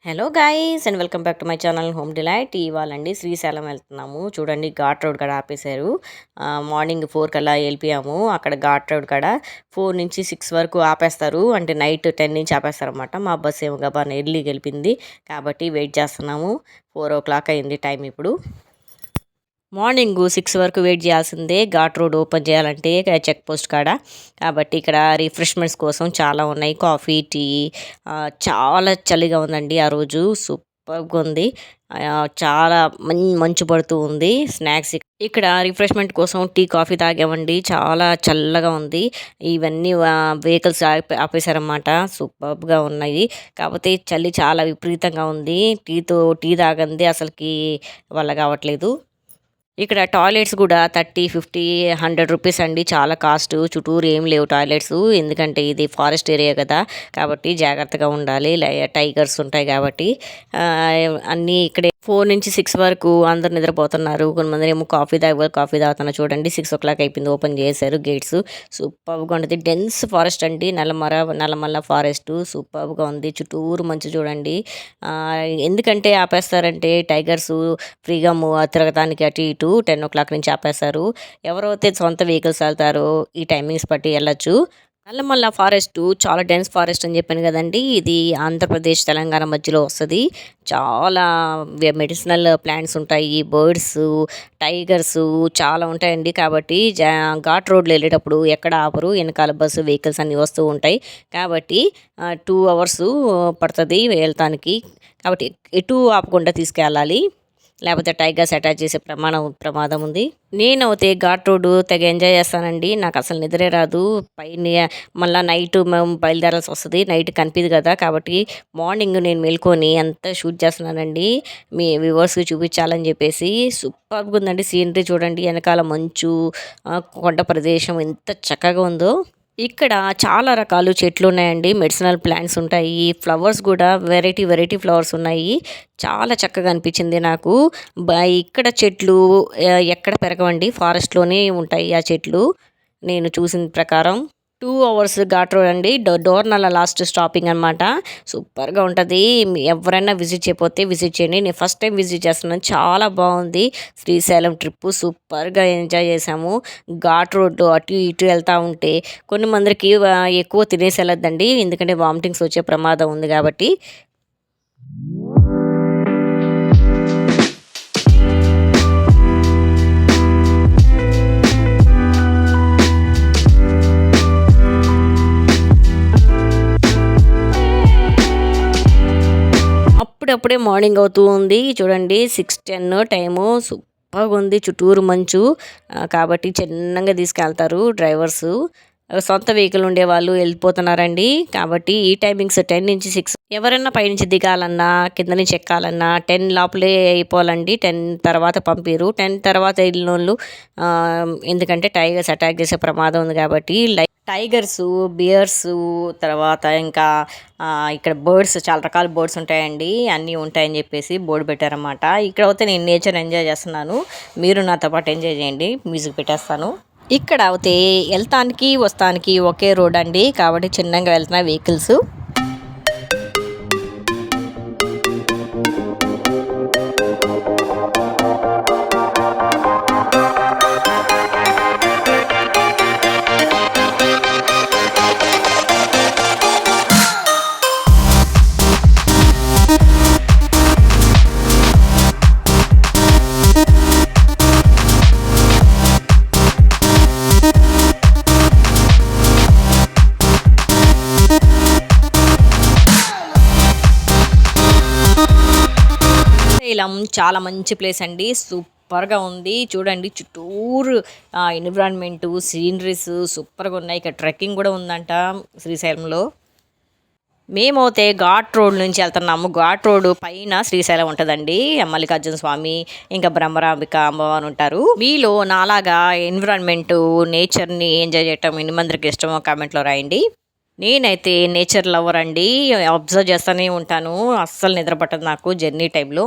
Hello guys and welcome back to my channel home delight. ఇవాళండి శ్రీశైలం వెళ్తున్నాము. చూడండి ghat road కాడ ఆపేశారు. మార్నింగ్ 4 కల్లా వెళ్ళిపోయాము. అక్కడ ఘాట్ రోడ్ కాడ 4 నుంచి 6 వరకు ఆపేస్తారు. అంటే నైట్ 10 నుంచి ఆపేస్తారు అనమాట. మా బస్ ఏమో గబాన్ ఎర్లీ గెలిపింది కాబట్టి వెయిట్ చేస్తున్నాము. 4 o'clock అయింది టైం ఇప్పుడు. మార్నింగ్ 6 వరకు వెయిట్ చేయాల్సిందే ఘాట్ రోడ్ ఓపెన్ చేయాలంటే చెక్ పోస్ట్ కాడ. కాబట్టి ఇక్కడ రిఫ్రెష్మెంట్స్ కోసం చాలా ఉన్నాయి. Coffee, tea. చాలా చలిగా ఉందండి ఆ రోజు. సూపర్గా ఉంది. చాలా మంచు పడుతూ ఉంది. స్నాక్స్ ఇక్కడ రిఫ్రెష్మెంట్ కోసం టీ, కాఫీ తాగామండి. చాలా చల్లగా ఉంది. ఇవన్నీ వెహికల్స్ ఆపేశారన్నమాట. సూపర్గా ఉన్నాయి. కాకపోతే చలి చాలా విపరీతంగా ఉంది. టీ తాగంది అసలుకి వల్ల కావట్లేదు. ఇక్కడ టాయిలెట్స్ కూడా 30, 50, 100 రూపీస్ అండి. చాలా కాస్ట్. చుట్టూరు ఏం లేవు టాయిలెట్స్. ఎందుకంటే ఇది ఫారెస్ట్ ఏరియా కదా, కాబట్టి జాగ్రత్తగా ఉండాలి. టైగర్స్ ఉంటాయి కాబట్టి అన్నీ ఇక్కడే. 4 నుంచి 6 వరకు అందరు నిద్రపోతున్నారు. కొంతమంది ఏమో కాఫీ తాగుతున్నారు. చూడండి 6 o'clock అయిపోయింది. ఓపెన్ చేశారు గేట్స్. సూపర్గా ఉంటుంది. డెన్స్ ఫారెస్ట్ అండి. నల్లమల్ల ఫారెస్ట్ సూపర్గా ఉంది. చుట్టూరు మంచి చూడండి. ఎందుకంటే ఆపేస్తారంటే టైగర్స్ ఫ్రీగా తిరగటానికి అటు ఇటు 10 o'clock నుంచి ఆపేస్తారు. ఎవరైతే సొంత వెహికల్స్ వెళ్తారో ఈ టైమింగ్స్ బట్టి వెళ్ళచ్చు. నల్లమల్ల ఫారెస్ట్ చాలా డెన్స్ ఫారెస్ట్ అని చెప్పాను కదండి. ఇది ఆంధ్రప్రదేశ్, తెలంగాణ మధ్యలో వస్తుంది. చాలా మెడిసినల్ ప్లాంట్స్ ఉంటాయి. బర్డ్స్, టైగర్స్ చాలా ఉంటాయండి. కాబట్టి ఘాట్ రోడ్లో వెళ్ళేటప్పుడు ఎక్కడ ఆపరు. వెనకాల బస్సు, వెహికల్స్ అన్నీ వస్తూ ఉంటాయి. కాబట్టి 2 hours పడుతుంది వెళ్తానికి. కాబట్టి ఎటు ఆపకుండా తీసుకెళ్ళాలి. లేకపోతే టైగర్స్ అటాక్ చేసే ప్రమాదం ఉంది. నేనైతే ఘాట్ రోడ్డు తెగ ఎంజాయ్ చేస్తానండి. నాకు అసలు నిద్రే రాదు. పైన మళ్ళీ నైట్ మేము బయలుదేరాల్సి వస్తుంది. నైట్ కనిపిదు కదా, కాబట్టి మార్నింగ్ నేను మేల్కొని అంతా షూట్ చేస్తున్నానండి. మీ వ్యూవర్స్కి చూపించాలని చెప్పేసి. సూపర్గా ఉందండి సీనరీ. చూడండి వెనకాల మంచు, కొండ ప్రదేశం ఎంత చక్కగా ఉందో. ఇక్కడ చాలా రకాలు చెట్లు ఉన్నాయండి. మెడిసినల్ ప్లాంట్స్ ఉంటాయి. ఫ్లవర్స్ కూడా వెరైటీ ఫ్లవర్స్ ఉన్నాయి. చాలా చక్కగా అనిపించింది నాకు. ఇక్కడ చెట్లు ఎక్కడ పెరగవండి, ఫారెస్ట్లోనే ఉంటాయి ఆ చెట్లు నేను చూసిన ప్రకారం. 2 hours ఘాట్ రోడ్ అండి. డోర్నల లాస్ట్ స్టాపింగ్ అనమాట. సూపర్గా ఉంటుంది. ఎవరైనా విజిట్ చేయకపోతే విజిట్ చేయండి. నేను ఫస్ట్ టైం విజిట్ చేస్తున్నాను. చాలా బాగుంది. శ్రీశైలం ట్రిప్పు సూపర్గా ఎంజాయ్ చేసాము. ఘాట్ రోడ్డు అటు ఇటు వెళ్తూ ఉంటే కొన్ని మందికి ఎక్కువ తినేసి వెళ్ళొద్దండి, ఎందుకంటే వామిటింగ్స్ వచ్చే ప్రమాదం ఉంది కాబట్టి. అప్పుడప్పుడే మార్నింగ్ అవుతూ ఉంది. చూడండి 6:10 టైము. సూపర్గా ఉంది. చుట్టూరు మంచు కాబట్టి చిన్నగా తీసుకెళ్తారు డ్రైవర్స్. సొంత వెహికల్ ఉండే వాళ్ళు వెళ్ళిపోతున్నారండి. కాబట్టి ఈ టైమింగ్స్ 10 నుంచి 6. ఎవరైనా పైనుంచి దిగాలన్నా, కింద నుంచి ఎక్కాలన్నా 10 లోపలే అయిపోవాలండి. 10 తర్వాత పంపిరు. 10 తర్వాత వెళ్ళిన వాళ్ళు ఎందుకంటే టైగర్స్ అటాక్ చేసే ప్రమాదం ఉంది కాబట్టి. టైగర్స్, బియర్స్, తర్వాత ఇంకా ఇక్కడ బర్డ్స్, చాలా రకాల బర్డ్స్ ఉంటాయండి. అన్నీ ఉంటాయని చెప్పేసి బోర్డు పెట్టారన్నమాట. ఇక్కడ అయితే నేను నేచర్ ఎంజాయ్ చేస్తున్నాను. మీరు నాతో పాటు ఎంజాయ్ చేయండి. మ్యూజిక్ పెట్టేస్తాను. ఇక్కడ అయితే వెళ్తానికి వస్తానికి ఒకే రోడ్ అండి. కాబట్టి చిన్నగా వెళ్తున్న వెహికల్స్. శ్రీశైలం చాలా మంచి ప్లేస్ అండి. సూపర్గా ఉంది. చూడండి చుట్టూరు ఎన్విరాన్మెంటు, సీనరీస్ సూపర్గా ఉన్నాయి. ఇక్కడ ట్రెక్కింగ్ కూడా ఉందంట శ్రీశైలంలో. మేమైతే ఘాట్ రోడ్ నుంచి వెళ్తున్నాము. ఘాట్ రోడ్ పైన శ్రీశైలం ఉంటుందండి. మల్లికార్జున స్వామి, ఇంకా బ్రహ్మరాంబిక అమ్మవారు ఉంటారు. మీలో నాలాగా ఎన్విరాన్మెంటు, నేచర్ని ఎంజాయ్ చేయటం ఎన్ని మందికి ఇష్టమో కామెంట్లో రాయండి. నేనైతే నేచర్ లవర్ అండి. అబ్జర్వ్ చేస్తూనే ఉంటాను. అస్సలు నిద్ర పట్టదు నాకు జర్నీ టైంలో.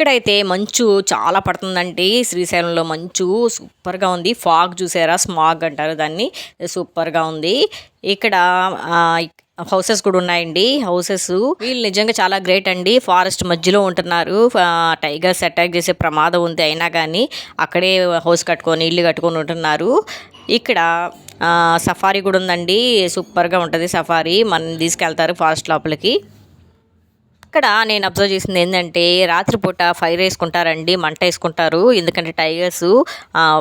ఇక్కడైతే మంచు చాలా పడుతుందండి. శ్రీశైలంలో మంచు సూపర్గా ఉంది. ఫాగ్ చూసారా, స్మాగ్ అంటారు దాన్ని, సూపర్గా ఉంది. ఇక్కడ హౌసెస్ కూడా ఉన్నాయండి. హౌసెస్ వీళ్ళు నిజంగా చాలా గ్రేట్ అండి. ఫారెస్ట్ మధ్యలో ఉంటున్నారు. టైగర్స్ అటాక్ చేసే ప్రమాదం ఉంది, అయినా కానీ అక్కడే హౌస్ కట్టుకొని ఇల్లు కట్టుకొని ఉంటున్నారు. ఇక్కడ సఫారీ కూడా ఉందండి. సూపర్గా ఉంటుంది సఫారీ. మనం తీసుకెళ్తారు ఫారెస్ట్ లోపలికి. ఇక్కడ నేను అబ్జర్వ్ చేసింది ఏంటంటే రాత్రిపూట ఫైర్ వేసుకుంటారండి, మంట వేసుకుంటారు. ఎందుకంటే టైగర్స్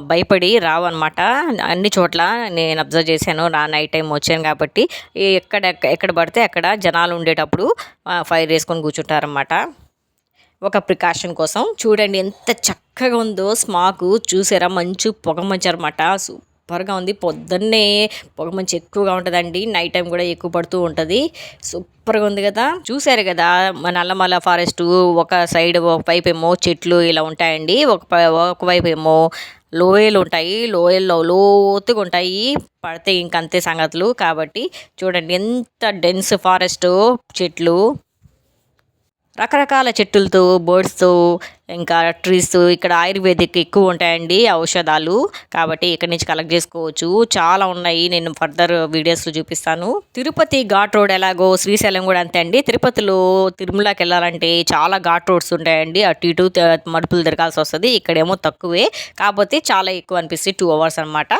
భయపడి రావు అనమాట. అన్ని చోట్ల నేను అబ్జర్వ్ చేశాను, నైట్ టైం వచ్చాను కాబట్టి. ఎక్కడ పడితే అక్కడ జనాలు ఉండేటప్పుడు ఫైర్ వేసుకొని కూర్చుంటారనమాట, ఒక ప్రికాషన్ కోసం. చూడండి ఎంత చక్కగా ఉందో స్మాగ్. చూసారా, మంచు పొగ మంచు అనమాట. సూపర్గా ఉంది. పొద్దున్నే పొగ మంచు ఎక్కువగా ఉంటుందండి, నైట్ టైం కూడా ఎక్కువ పడుతూ ఉంటుంది. సూపర్గా ఉంది కదా. చూసారు కదా, నల్లమల ఫారెస్ట్ ఒక సైడ్, ఒక వైపు ఏమో చెట్లు ఇలా ఉంటాయండి, ఒకవైపు ఏమో లోయలు ఉంటాయి. లోయల్లో లోతుగా ఉంటాయి, పడితే ఇంకంతే సంగతులు. కాబట్టి చూడండి ఎంత డెన్స్ ఫారెస్ట్, చెట్లు, రకరకాల చెట్టులతో, బర్డ్స్తో, ఇంకా ట్రీస్. ఇక్కడ ఆయుర్వేదిక్ ఎక్కువ ఉంటాయండి, ఔషధాలు. కాబట్టి ఇక్కడి నుంచి కలెక్ట్ చేసుకోవచ్చు. చాలా ఉన్నాయి, నేను ఫర్దర్ వీడియోస్లో చూపిస్తాను. తిరుపతి ఘాట్ రోడ్ ఎలాగో శ్రీశైలం కూడా అంతే అండి. తిరుపతిలో తిరుమలకి వెళ్ళాలంటే చాలా ఘాట్ రోడ్స్ ఉంటాయండి, అటు ఇటు మడుపులు తిరగాల్సి వస్తుంది. ఇక్కడేమో తక్కువే, కాకపోతే చాలా ఎక్కువ అనిపిస్తుంది, 2 hours అనమాట.